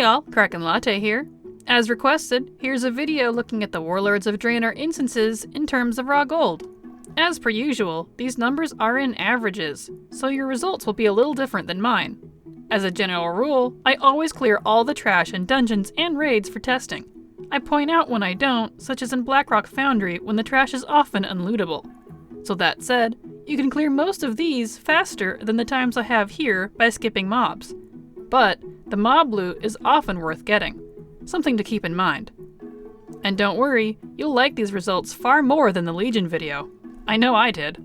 Hey all, Kraken Latte here. As requested, here's a video looking at the Warlords of Draenor instances in terms of raw gold. As per usual, these numbers are in averages, so your results will be a little different than mine. As a general rule, I always clear all the trash in dungeons and raids for testing. I point out when I don't, such as in Blackrock Foundry when the trash is often unlootable. So that said, you can clear most of these faster than the times I have here by skipping mobs. But the mob loot is often worth getting, something to keep in mind. And don't worry, you'll like these results far more than the Legion video. I know I did.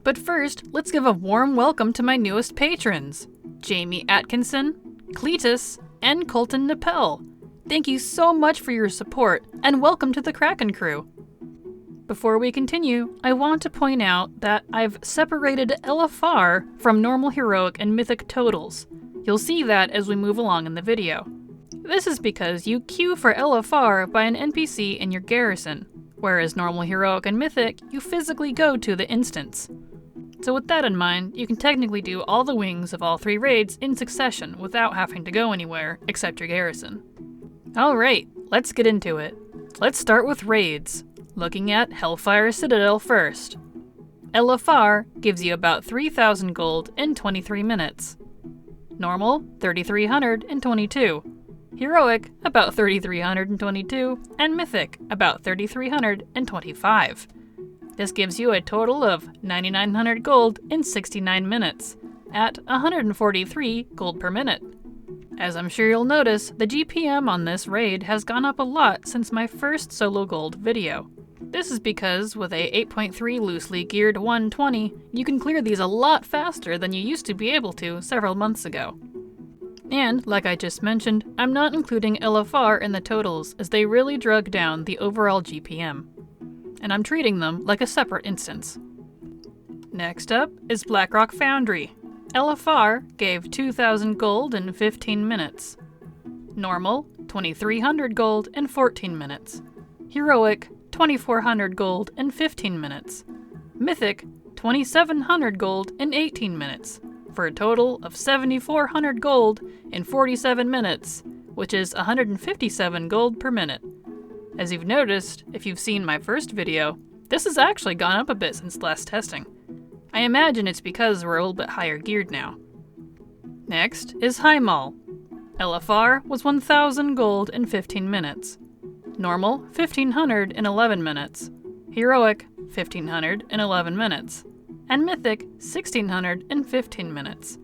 But first, let's give a warm welcome to my newest patrons, Jamie Atkinson, Cletus, and Colton Napel. Thank you so much for your support, and welcome to the Kraken crew. Before we continue, I want to point out that I've separated LFR from normal heroic and mythic totals. You'll see that as we move along in the video. This is because you queue for LFR by an NPC in your garrison, whereas normal heroic and mythic, you physically go to the instance. So with that in mind, you can technically do all the wings of all 3 raids in succession without having to go anywhere except your garrison. Alright, let's get into it. Let's start with raids, looking at Hellfire Citadel first. LFR gives you about 3,000 gold in 23 minutes. Normal, 3,300 in 22. Heroic, about 3,322, and Mythic, about 3,325. This gives you a total of 9,900 gold in 69 minutes, at 143 gold per minute. As I'm sure you'll notice, the GPM on this raid has gone up a lot since my first solo gold video. This is because with a 8.3 loosely geared 120, you can clear these a lot faster than you used to be able to several months ago. And, like I just mentioned, I'm not including LFR in the totals as they really drug down the overall GPM. And I'm treating them like a separate instance. Next up is Blackrock Foundry. LFR gave 2,000 gold in 15 minutes. Normal, 2,300 gold in 14 minutes. Heroic, 2,400 gold in 15 minutes. Mythic, 2,700 gold in 18 minutes, for a total of 7,400 gold in 47 minutes, which is 157 gold per minute. As you've noticed, if you've seen my first video, this has actually gone up a bit since last testing. I imagine it's because we're a little bit higher geared now. Next is High Mall. LFR was 1,000 gold in 15 minutes. Normal, 1,500 in 11 minutes. Heroic, 1,500 in 11 minutes. And Mythic, 1,600 in 15 minutes.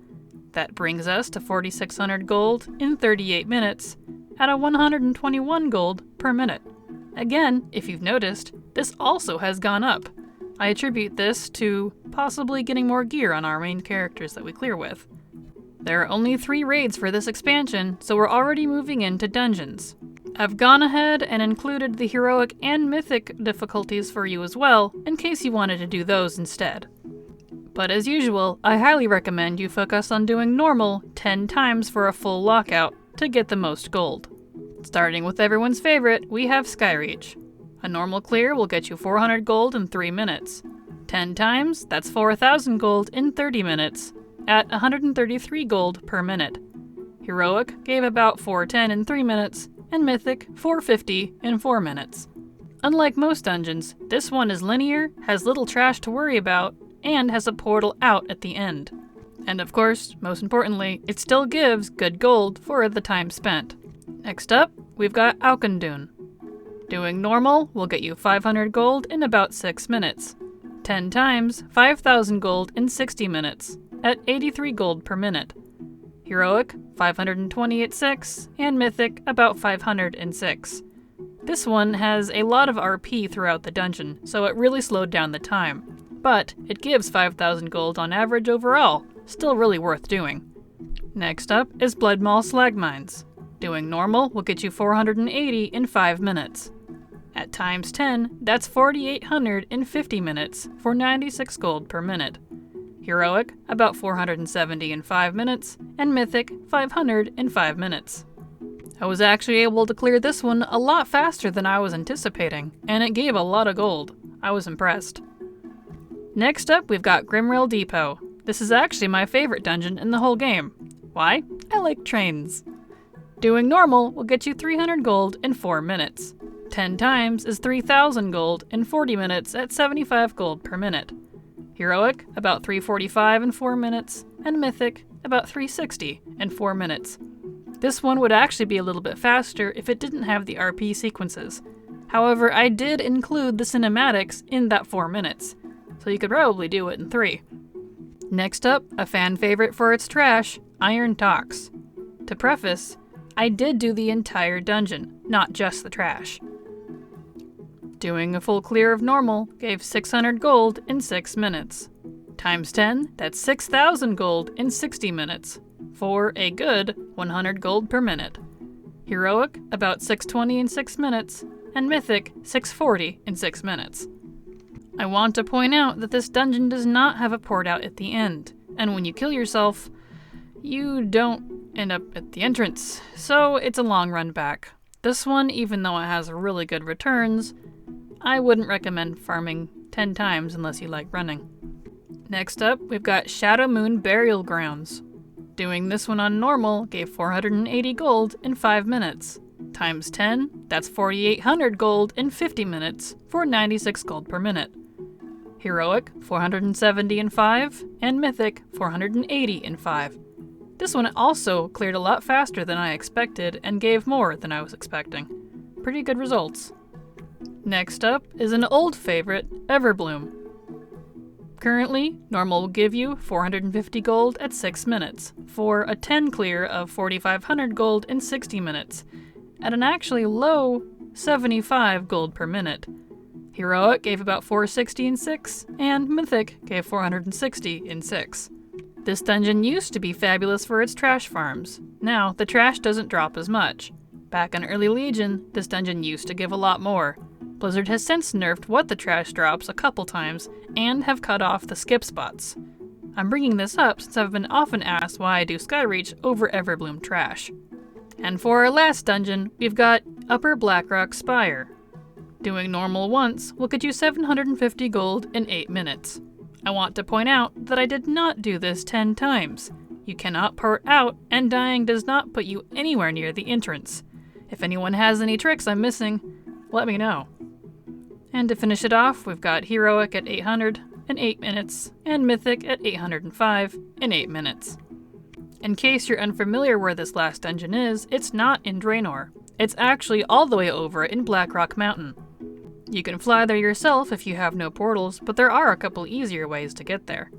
That brings us to 4,600 gold in 38 minutes, at a 121 gold per minute. Again, if you've noticed, this also has gone up. I attribute this to possibly getting more gear on our main characters that we clear with. There are only 3 raids for this expansion, so we're already moving into dungeons. I've gone ahead and included the heroic and mythic difficulties for you as well, in case you wanted to do those instead. But as usual, I highly recommend you focus on doing normal 10 times for a full lockout to get the most gold. Starting with everyone's favorite, we have Skyreach. A normal clear will get you 400 gold in 3 minutes. 10 times, that's 4,000 gold in 30 minutes, at 133 gold per minute. Heroic gave about 410 in 3 minutes, and Mythic 450 in 4 minutes. Unlike most dungeons, this one is linear, has little trash to worry about, and has a portal out at the end. And of course, most importantly, it still gives good gold for the time spent. Next up, we've got Auchendoun. Doing normal will get you 500 gold in about 6 minutes. 10 times, 5,000 gold in 60 minutes, at 83 gold per minute. Heroic, 520 at 6, and Mythic, about 500 in 6. This one has a lot of RP throughout the dungeon, so it really slowed down the time. But it gives 5,000 gold on average overall, still really worth doing. Next up is Blood Maw Slag Mines. Doing normal will get you 480 in 5 minutes. At times 10, that's 4,800 in 50 minutes, for 96 gold per minute. Heroic, about 470 in 5 minutes, and Mythic, 500 in 5 minutes. I was actually able to clear this one a lot faster than I was anticipating, and it gave a lot of gold. I was impressed. Next up, we've got Grimrail Depot. This is actually my favorite dungeon in the whole game. Why? I like trains. Doing normal will get you 300 gold in 4 minutes. 10 times is 3,000 gold in 40 minutes at 75 gold per minute. Heroic, about 345 in 4 minutes, and Mythic, about 360 in 4 minutes. This one would actually be a little bit faster if it didn't have the RP sequences. However, I did include the cinematics in that 4 minutes, so you could probably do it in 3. Next up, a fan favorite for its trash, Iron Talks. To preface, I did do the entire dungeon, not just the trash. Doing a full clear of normal gave 600 gold in 6 minutes. Times 10, that's 6,000 gold in 60 minutes, for a good 100 gold per minute. Heroic, about 620 in 6 minutes, and Mythic, 640 in 6 minutes. I want to point out that this dungeon does not have a port out at the end, and when you kill yourself, you don't end up at the entrance, so it's a long run back. This one, even though it has really good returns, I wouldn't recommend farming 10 times unless you like running. Next up, we've got Shadow Moon Burial Grounds. Doing this one on normal gave 480 gold in 5 minutes. Times 10, that's 4,800 gold in 50 minutes, for 96 gold per minute. Heroic, 470 in 5, and Mythic, 480 in 5. This one also cleared a lot faster than I expected and gave more than I was expecting. Pretty good results. Next up is an old favorite, Everbloom. Currently, normal will give you 450 gold at 6 minutes, for a 10 clear of 4,500 gold in 60 minutes, at an actually low 75 gold per minute. Heroic gave about 460 in 6, and Mythic gave 460 in 6. This dungeon used to be fabulous for its trash farms. Now, the trash doesn't drop as much. Back in early Legion, this dungeon used to give a lot more. Blizzard has since nerfed what the trash drops a couple times, and have cut off the skip spots. I'm bringing this up since I've been often asked why I do Skyreach over Everbloom trash. And for our last dungeon, we've got Upper Blackrock Spire. Doing normal once will get you 750 gold in 8 minutes. I want to point out that I did not do this 10 times. You cannot port out, and dying does not put you anywhere near the entrance. If anyone has any tricks I'm missing, let me know. And to finish it off, we've got Heroic at 800 in 8 minutes, and Mythic at 805 in 8 minutes. In case you're unfamiliar where this last dungeon is, it's not in Draenor. It's actually all the way over in Blackrock Mountain. You can fly there yourself if you have no portals, but there are a couple easier ways to get there.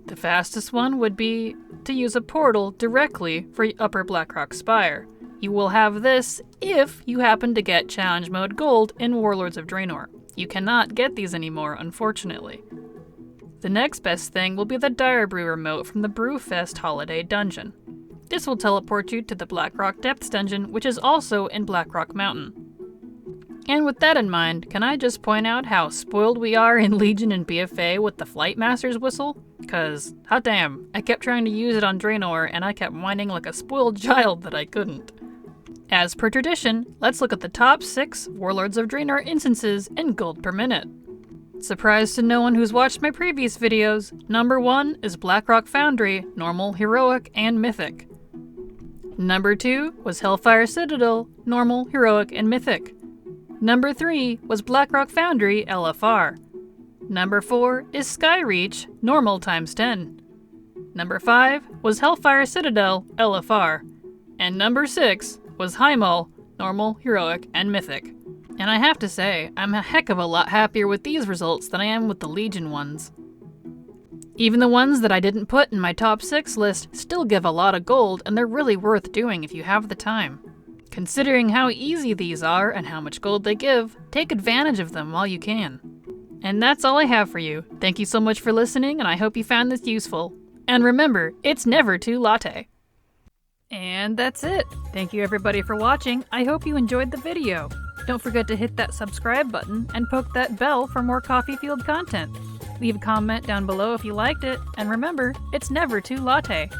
The fastest one would be to use a portal directly for Upper Blackrock Spire. You will have this if you happen to get Challenge Mode Gold in Warlords of Draenor. You cannot get these anymore, unfortunately. The next best thing will be the Dire Brew remote from the Brewfest Holiday Dungeon. This will teleport you to the Blackrock Depths dungeon, which is also in Blackrock Mountain. And with that in mind, can I just point out how spoiled we are in Legion and BFA with the Flight Master's whistle? Cause, hot damn, I kept trying to use it on Draenor and I kept whining like a spoiled child that I couldn't. As per tradition, let's look at the top 6 Warlords of Draenor instances in gold per minute. Surprise to no one who's watched my previous videos, number 1 is Blackrock Foundry, normal, heroic, and mythic. Number 2 was Hellfire Citadel, normal, heroic, and mythic. Number 3 was Blackrock Foundry, LFR. Number 4 is Skyreach, normal times 10. Number 5 was Hellfire Citadel, LFR. And number 6 was Heimel, normal, heroic, and mythic. And I have to say, I'm a heck of a lot happier with these results than I am with the Legion ones. Even the ones that I didn't put in my top 6 list still give a lot of gold, and they're really worth doing if you have the time. Considering how easy these are and how much gold they give, take advantage of them while you can. And that's all I have for you. Thank you so much for listening, and I hope you found this useful. And remember, it's never too latte. And that's it. Thank you everybody for watching. I hope you enjoyed the video. Don't forget to hit that subscribe button and poke that bell for more Coffee Field content. Leave a comment down below if you liked it, and remember, it's never too latte.